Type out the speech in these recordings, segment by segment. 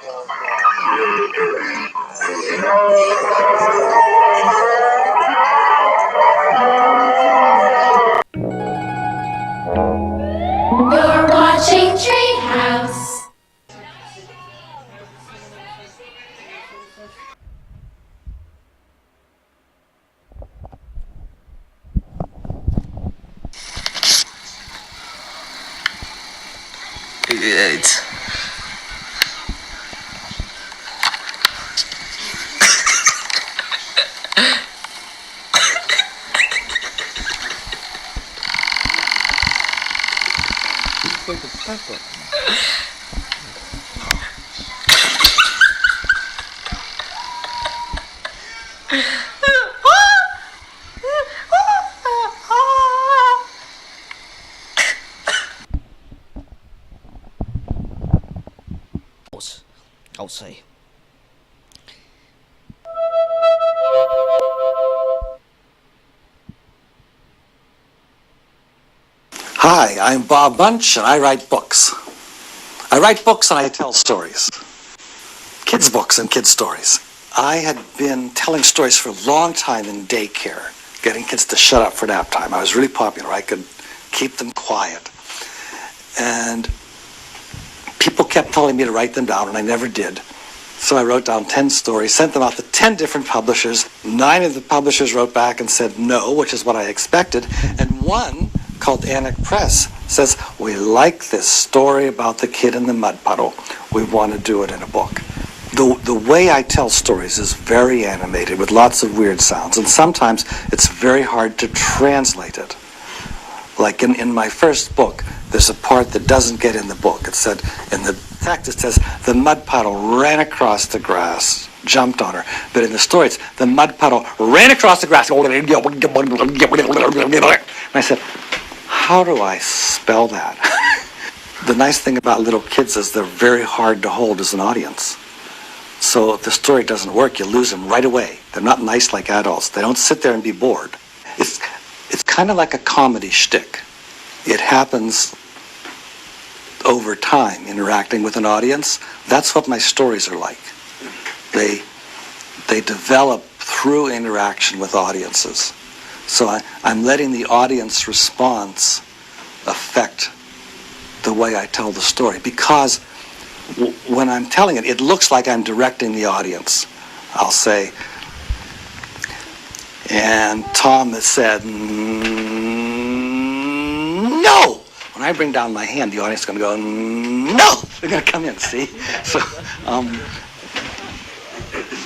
You're watching Treehouse. It's I'll say. Hi, I'm Bob Bunch, and I write books. I write books and I tell stories. Kids' books and kids' stories. I had been telling stories for a long time in daycare, getting kids to shut up for nap time. I was really popular. I could keep them quiet. And people kept telling me to write them down, and I never did. So I wrote down 10 stories, sent them out to 10 different publishers. 9 of the publishers wrote back and said no, which is what I expected. And one, called Annick Press, says, we like this story about the kid in the mud puddle. We want to do it in a book. The way I tell stories is very animated with lots of weird sounds, and sometimes it's very hard to translate it. Like in my first book, there's a part that doesn't get in the book. It said, in the text it says, the mud puddle ran across the grass, jumped on her. But in the story it's, the mud puddle ran across the grass. And I said, how do I spell that? The nice thing about little kids is they're very hard to hold as an audience. So if the story doesn't work, you lose them right away. They're not nice like adults. They don't sit there and be bored. It's kind of like a comedy shtick. It happens over time, interacting with an audience. That's what my stories are like. They develop through interaction with audiences. So I'm letting the audience response affect the way I tell the story, because when I'm telling it, it looks like I'm directing the audience. I'll say, and Tom has said, no! When I bring down my hand, the audience is going to go, no! They're going to come in, see?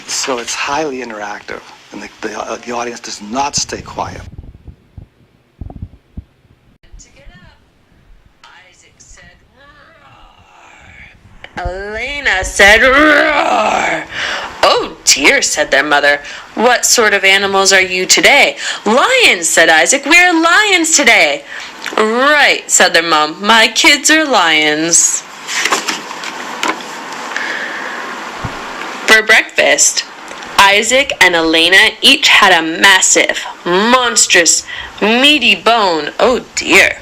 So it's highly interactive, and the audience does not stay quiet. To get up, Isaac said, roar. Elena said, roar. Oh dear, said their mother. What sort of animals are you today? Lions, said Isaac. We're lions today. Right, said their mom. My kids are lions. For breakfast, Isaac and Elena each had a massive, monstrous, meaty bone. Oh dear,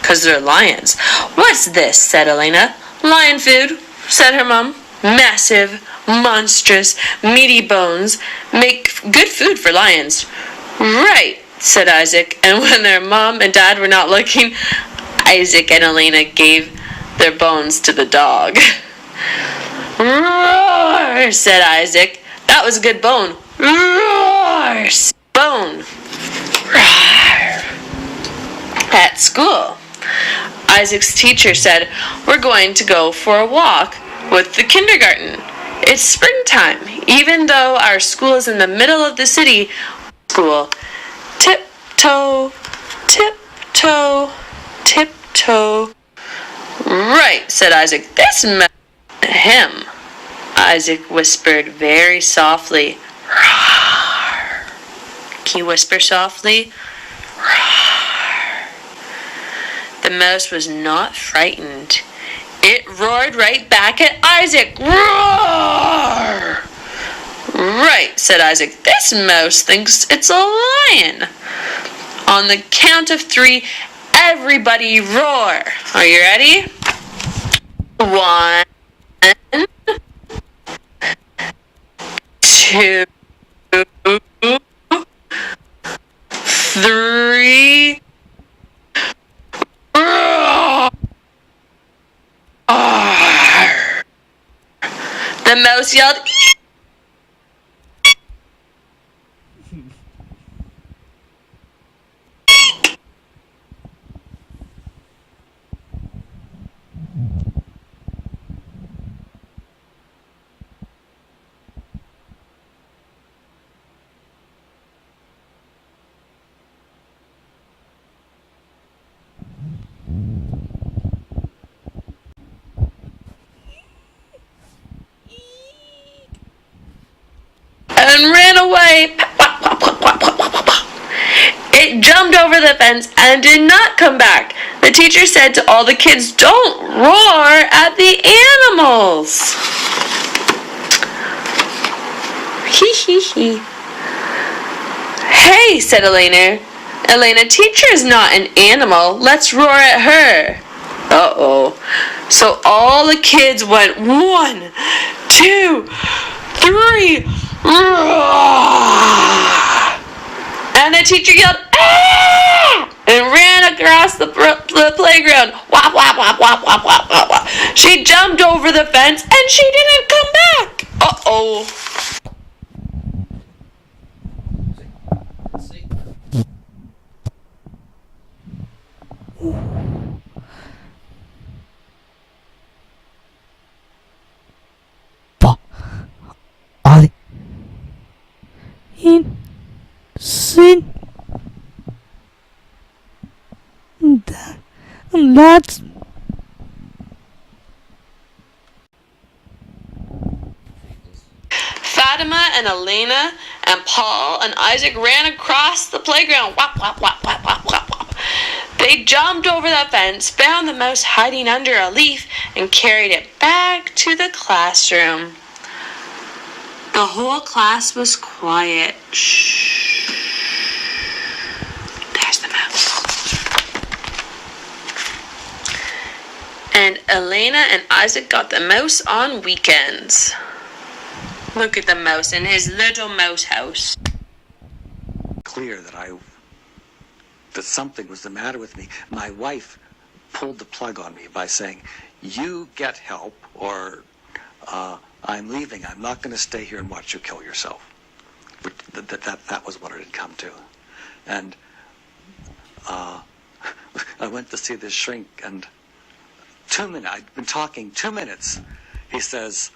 'cause they're lions. What's this? Said Elena. Lion food, said her mom. Massive, monstrous, meaty bones make good food for lions. Right, said Isaac, and when their mom and dad were not looking, Isaac and Elena gave their bones to the dog. Roar, said Isaac. That was a good bone. Roar, bone. Roar. At school, Isaac's teacher said, we're going to go for a walk with the kindergarten. It's springtime, even though our school is in the middle of the city. School. Tiptoe, tiptoe, tiptoe. Right, said Isaac. This meant him. Isaac whispered very softly. Roar. Can you whisper softly? Roar. The mouse was not frightened. It roared right back at Isaac. Roar! Right, said Isaac. This mouse thinks it's a lion. On the count of 3, everybody roar. Are you ready? 1, 2, 3. The mouse yelled, and ran away. It jumped over the fence and did not come back. The teacher said to all the kids, "Don't roar at the animals." Hee hee hee. "Hey," said Elena. "Elena, teacher is not an animal. Let's roar at her." Uh-oh. So all the kids went 1, 2, 3. And the teacher yelled, "Ah!" and ran across the playground. Wop, wop, wop, wop, wop, wop, wop, wop. She jumped over the fence and she didn't come back. Uh-oh. That's Fatima and Elena and Paul and Isaac ran across the playground. Wop, wop, wop, wop, wop, wop, wop. They jumped over the fence, found the mouse hiding under a leaf, and carried it back to the classroom. The whole class was quiet. Shh. There's the mouse. And Elena and Isaac got the mouse on weekends. Look at the mouse in his little mouse house. Clear that something was the matter with me. My wife pulled the plug on me by saying, "You get help, or I'm leaving. I'm not going to stay here and watch you kill yourself." That was what it had come to. And I went to see this shrink, and 2 minutes, I'd been talking 2 minutes. He says,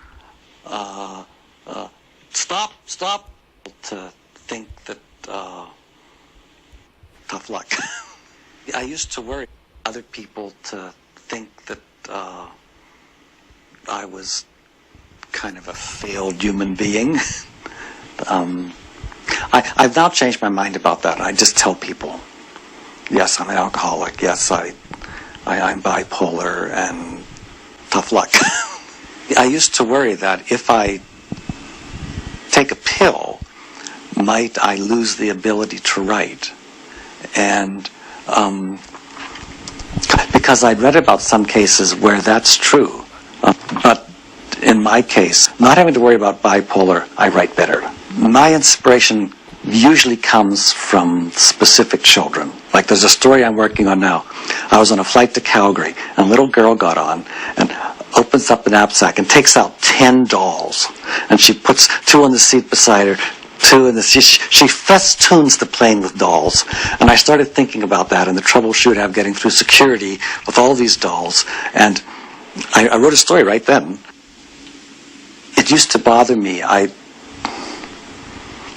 stop, to think that, tough luck. I used to worry other people to think that I was kind of a failed human being. I've now changed my mind about that. I just tell people, yes, I'm an alcoholic. Yes, I'm bipolar, and tough luck. I used to worry that if I take a pill, might I lose the ability to write? And because I'd read about some cases where that's true. But in my case, not having to worry about bipolar, I write better. My inspiration usually comes from specific children. Like there's a story I'm working on now. I was on a flight to Calgary, and a little girl got on and opens up the knapsack and takes out 10 dolls. And she puts 2 on the seat beside her, 2 in the seat. She festoons the plane with dolls. And I started thinking about that and the trouble she would have getting through security with all these dolls. And I wrote a story right then. It used to bother me.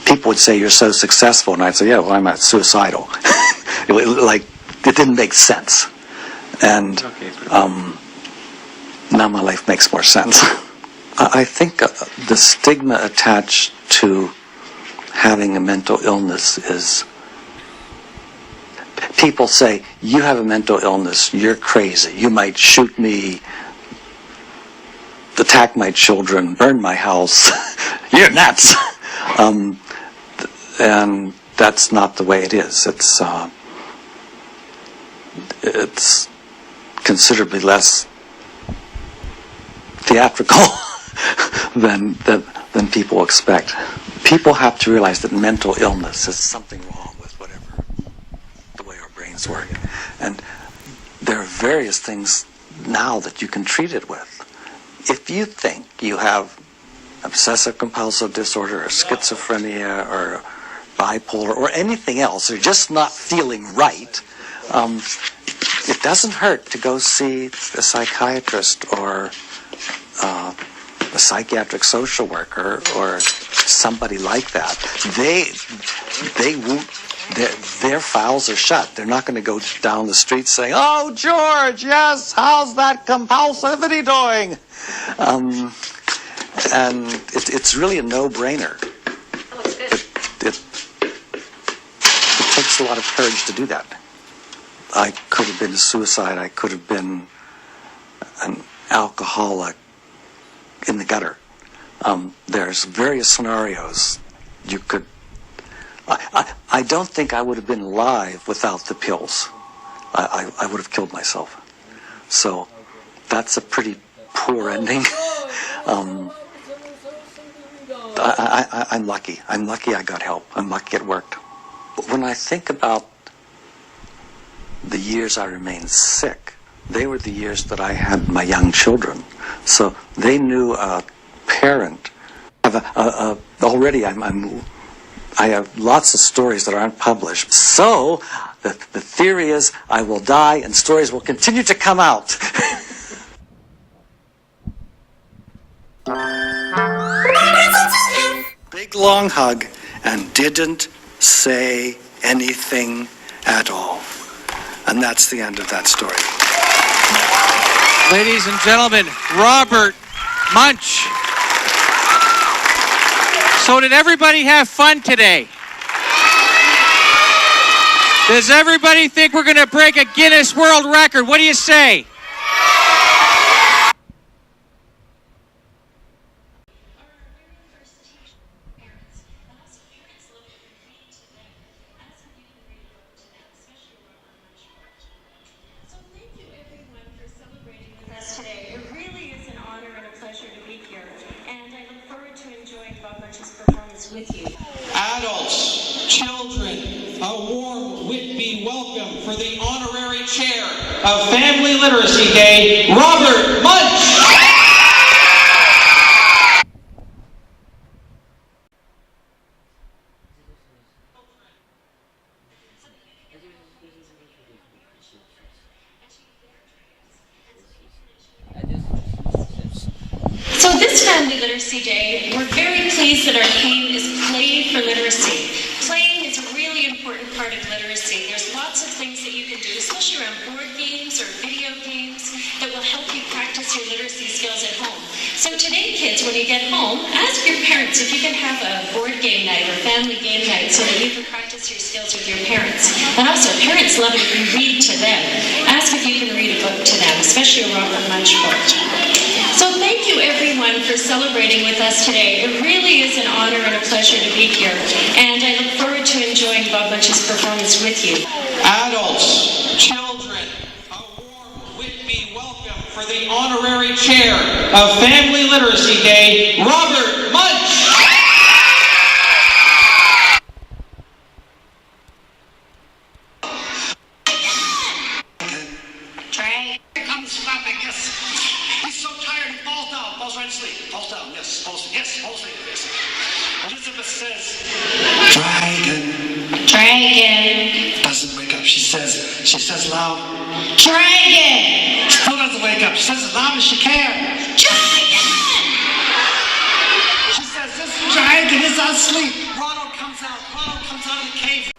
People would say, "You're so successful," and I'd say, "Yeah, well, I'm not suicidal." It didn't make sense. And now my life makes more sense. I think the stigma attached to having a mental illness is, people say, "You have a mental illness, you're crazy, you might shoot me, attack my children, burn my house, you're nuts." And that's not the way it is. It's considerably less theatrical than people expect. people have to realize that mental illness is something wrong with whatever, the way our brains work. And there are various things now that you can treat it with. If you think you have obsessive compulsive disorder or schizophrenia or bipolar or anything else, or just not feeling right, it doesn't hurt to go see a psychiatrist or a psychiatric social worker or somebody like that. They won't. Their files are shut. They're not going to go down the street saying, "Oh, George, yes, how's that compulsivity doing?" And it's really a no-brainer. Oh, it's good. It takes a lot of courage to do that. I could have been a suicide. I could have been an alcoholic in the gutter. There's various scenarios you could. I don't think I would have been alive without the pills. I would have killed myself. So that's a pretty poor ending. I'm lucky. I'm lucky I got help. I'm lucky it worked. But when I think about the years I remained sick, they were the years that I had my young children. So they knew a parent. Already I have lots of stories that aren't published. So the theory is I will die and stories will continue to come out. Big long hug and didn't say anything at all. And that's the end of that story. Ladies and gentlemen, Robert Munch. So did everybody have fun today? Does everybody think we're going to break a Guinness World Record? What do you say? Today. It really is an honor and a pleasure to be here, and I look forward to enjoying Bob Munch's performance with you. Adults, children, a warm Whitby welcome for the honorary chair of Family Literacy Day, Robert Munch. So this Family Literacy Day, we're very pleased that our theme is Play for Literacy. Playing is a really important part of literacy. There's lots of things that you can do, especially around board games or video games, that will help you practice your literacy skills at home. So today, kids, when you get home, ask your parents if you can have a board game night or family game night so that you can practice your skills with your parents. And also, parents love it if you read to them. Ask if you can read a book to them, especially a Robert Munch book. So thank you everyone for celebrating with us today. It really is an honor and a pleasure to be here, and I look forward to enjoying Bob Munch's performance with you. Adults, children, a warm Whitby welcome for the honorary chair of Family Literacy Day, Robert Munch. Trey. Here comes slapping, yes. He's so tired he falls down. Falls right asleep. Falls down, yes. Falls asleep, yes. Elizabeth says, Dragon. Dragon. Doesn't wake up. She says loud. Dragon. Still doesn't wake up. She says as loud as she can. Dragon. She says, this dragon is asleep. Ronald comes out of the cave.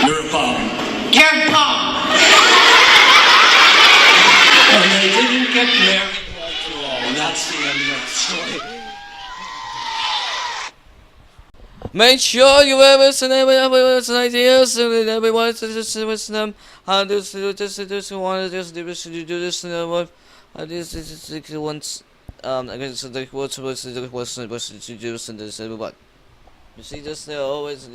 You're a bum. You're a bum. And they didn't get married after all. And that's the end of that story. Make sure you listen everyone's ideas and everyone just listen them. How does this one just do this I just once I guess the what's to do this everybody. You see this they always